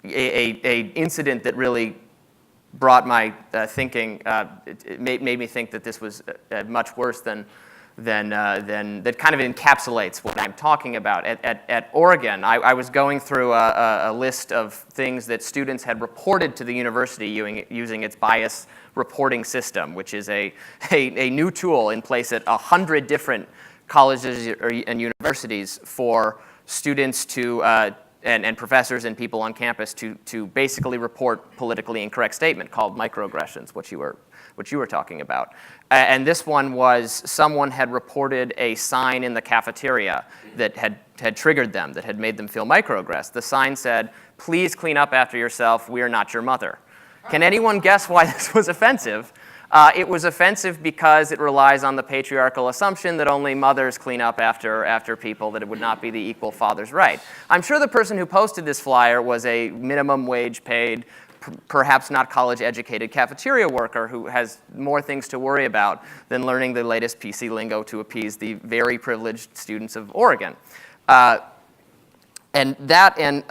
a incident that really brought my thinking. It made me think that this was much worse than that kind of encapsulates what I'm talking about. At Oregon, I was going through a list of things that students had reported to the university using its bias reporting system, which is a new tool in place at 100 different colleges and universities for students to and professors and people on campus to basically report politically incorrect statement called microaggressions, which you were talking about. And this one was someone had reported a sign in the cafeteria that had triggered them, that had made them feel microaggressed. The sign said, "Please clean up after yourself, we are not your mother." Can anyone guess why this was offensive? It was offensive because it relies on the patriarchal assumption that only mothers clean up after people, that it would not be the equal father's right. I'm sure the person who posted this flyer was a minimum wage paid, perhaps not college-educated cafeteria worker who has more things to worry about than learning the latest PC lingo to appease the very privileged students of Oregon. And that and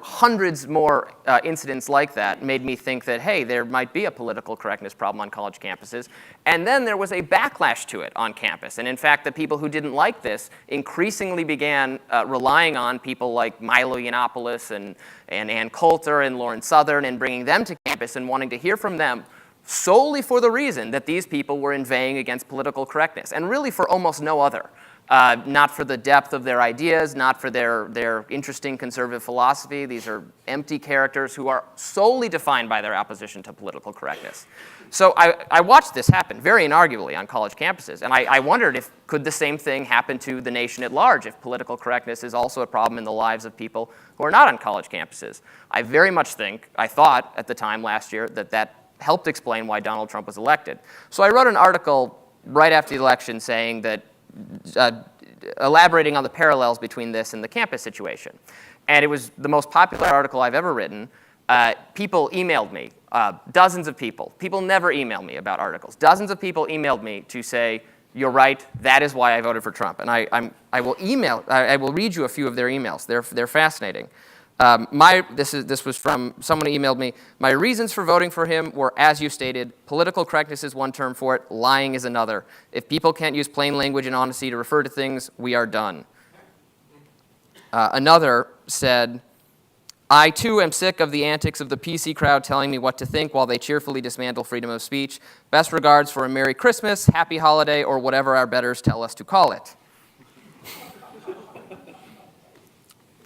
hundreds more incidents like that made me think that, hey, there might be a political correctness problem on college campuses. And then there was a backlash to it on campus. And in fact, the people who didn't like this increasingly began relying on people like Milo Yiannopoulos and Ann Coulter and Lauren Southern and bringing them to campus and wanting to hear from them solely for the reason that these people were inveighing against political correctness, and really for almost no other. Not for the depth of their ideas, not for their interesting conservative philosophy. These are empty characters who are solely defined by their opposition to political correctness. So I watched this happen very inarguably on college campuses, and I wondered if could the same thing happen to the nation at large, if political correctness is also a problem in the lives of people who are not on college campuses. I very much think, I thought at the time last year, that helped explain why Donald Trump was elected. So I wrote an article right after the election saying that elaborating on the parallels between this and the campus situation. And it was the most popular article I've ever written. People emailed me, dozens of people. People never email me about articles. Dozens of people emailed me to say, "You're right, that is why I voted for Trump." And I will read you a few of their emails. They're fascinating. This was from someone who emailed me. "My reasons for voting for him were, as you stated, political correctness is one term for it, lying is another. If people can't use plain language and honesty to refer to things, we are done." Another said, "I too am sick of the antics of the PC crowd telling me what to think while they cheerfully dismantle freedom of speech. Best regards for a Merry Christmas, Happy Holiday, or whatever our betters tell us to call it."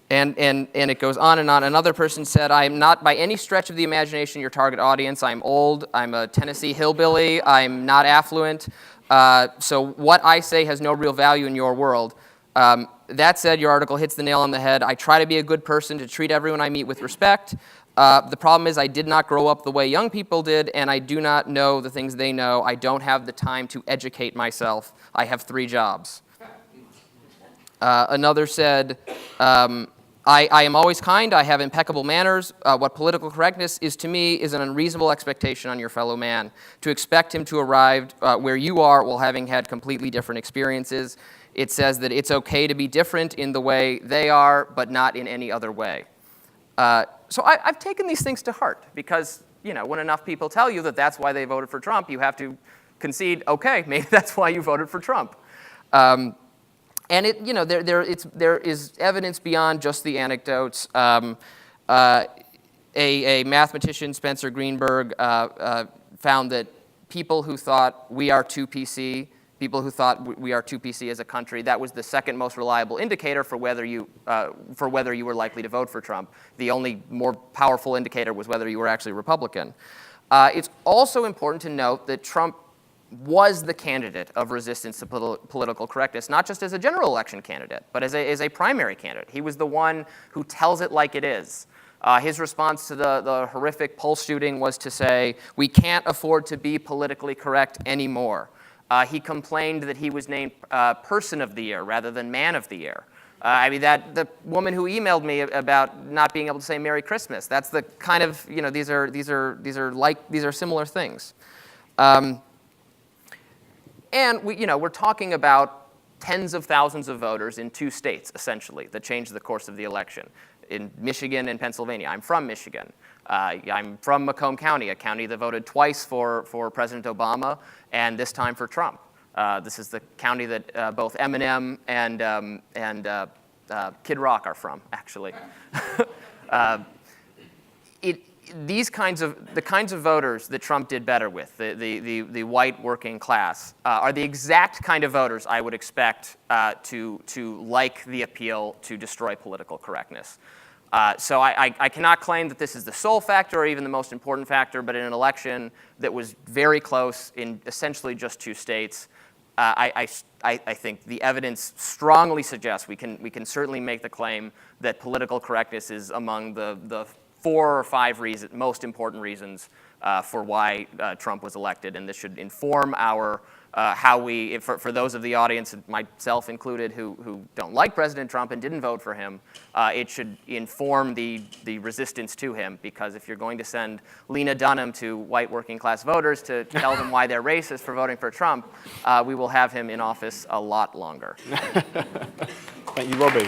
And it goes on and on. Another person said, "I am not by any stretch of the imagination your target audience. I'm old, I'm a Tennessee hillbilly, I'm not affluent, so what I say has no real value in your world. That said, your article hits the nail on the head. I try to be a good person, to treat everyone I meet with respect. The problem is I did not grow up the way young people did, and I do not know the things they know. I don't have the time to educate myself. I have 3 jobs. Another said, I am always kind, I have impeccable manners. What political correctness is to me is an unreasonable expectation on your fellow man. To expect him to arrive where you are while having had completely different experiences. It says that it's okay to be different in the way they are, but not in any other way." So I've taken these things to heart because, when enough people tell you that that's why they voted for Trump, you have to concede, okay, maybe that's why you voted for Trump. And there is evidence beyond just the anecdotes. A mathematician, Spencer Greenberg, found that people who thought we are too PC, people who thought we are too PC as a country, that was the second most reliable indicator for whether you were likely to vote for Trump. The only more powerful indicator was whether you were actually Republican. It's also important to note that Trump was the candidate of resistance to political correctness, not just as a general election candidate, but as a primary candidate. He was the one who tells it like it is. His response to the horrific Pulse shooting was to say, "We can't afford to be politically correct anymore." He complained that he was named Person of the Year rather than Man of the Year. The woman who emailed me about not being able to say Merry Christmas, that's the kind of, these are similar things. And we're talking about tens of thousands of voters in 2 states, essentially, that changed the course of the election. in Michigan and Pennsylvania. I'm from Michigan. I'm from Macomb County, a county that voted twice for President Obama and this time for Trump. This is the county that both Eminem and Kid Rock are from, actually. The kinds of voters that Trump did better with, the white working class, are the exact kind of voters I would expect to like the appeal to destroy political correctness. So I cannot claim that this is the sole factor or even the most important factor, but in an election that was very close in essentially just 2 states, I think the evidence strongly suggests we can certainly make the claim that political correctness is among the 4 or 5 most important reasons for why Trump was elected, and this should inform our how we, for those of the audience, myself included, who don't like President Trump and didn't vote for him, it should inform the resistance to him, because if you're going to send Lena Dunham to white working class voters to tell them why they're racist for voting for Trump, we will have him in office a lot longer. Thank you, Robbie.